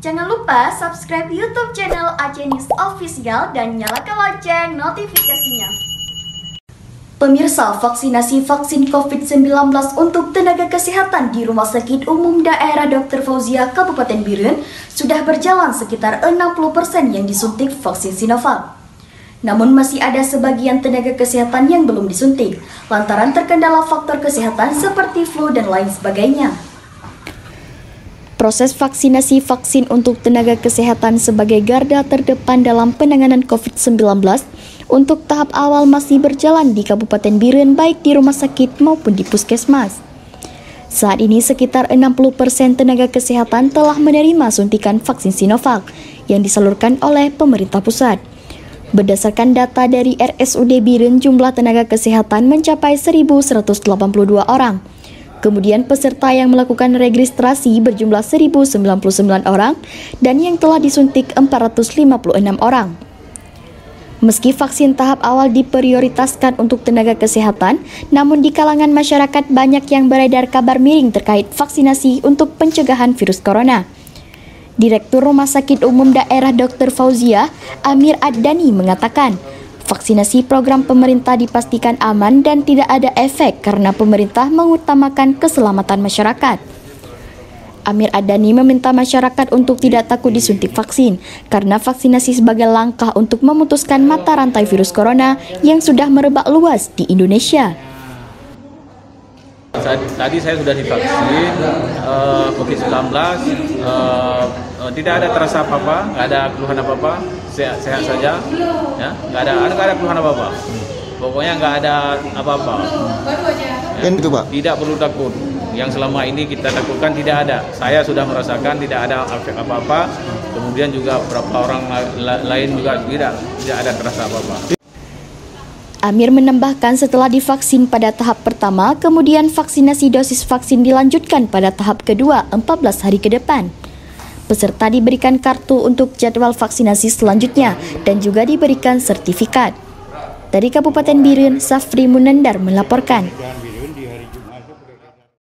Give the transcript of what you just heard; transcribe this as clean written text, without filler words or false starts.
Jangan lupa subscribe YouTube channel Aceh News Official dan nyalakan lonceng notifikasinya. Pemirsa, vaksinasi vaksin COVID-19 untuk tenaga kesehatan di Rumah Sakit Umum Daerah Dr. Fauzia Kabupaten Biren sudah berjalan sekitar 60% yang disuntik vaksin Sinovac. Namun masih ada sebagian tenaga kesehatan yang belum disuntik, lantaran terkendala faktor kesehatan seperti flu dan lain sebagainya. Proses vaksinasi vaksin untuk tenaga kesehatan sebagai garda terdepan dalam penanganan COVID-19 untuk tahap awal masih berjalan di Kabupaten Biren baik di rumah sakit maupun di puskesmas. Saat ini sekitar 60% tenaga kesehatan telah menerima suntikan vaksin Sinovac yang disalurkan oleh pemerintah pusat. Berdasarkan data dari RSUD Biren, jumlah tenaga kesehatan mencapai 1.182 orang. Kemudian peserta yang melakukan registrasi berjumlah 1.099 orang dan yang telah disuntik 456 orang. Meski vaksin tahap awal diprioritaskan untuk tenaga kesehatan, namun di kalangan masyarakat banyak yang beredar kabar miring terkait vaksinasi untuk pencegahan virus corona. Direktur Rumah Sakit Umum Daerah Dr. Fauzia, Amir Ad-Dani mengatakan, vaksinasi program pemerintah dipastikan aman dan tidak ada efek karena pemerintah mengutamakan keselamatan masyarakat. Amir Ad-Dani meminta masyarakat untuk tidak takut disuntik vaksin karena vaksinasi sebagai langkah untuk memutuskan mata rantai virus corona yang sudah merebak luas di Indonesia. Tadi saya sudah divaksin COVID-19, tidak ada terasa apa-apa, nggak ada keluhan apa-apa, sehat saja, ya, nggak ada keluhan apa-apa. Pokoknya nggak ada apa-apa. Ya, itu, Pak? Tidak perlu takut. Yang selama ini kita takutkan tidak ada. Saya sudah merasakan tidak ada efek apa-apa. Kemudian juga beberapa orang lain juga tidak ada terasa apa-apa. Amir menambahkan setelah divaksin pada tahap pertama, kemudian vaksinasi dosis vaksin dilanjutkan pada tahap kedua 14 hari ke depan. Peserta diberikan kartu untuk jadwal vaksinasi selanjutnya dan juga diberikan sertifikat. Dari Kabupaten Biren, Safri Munandar melaporkan.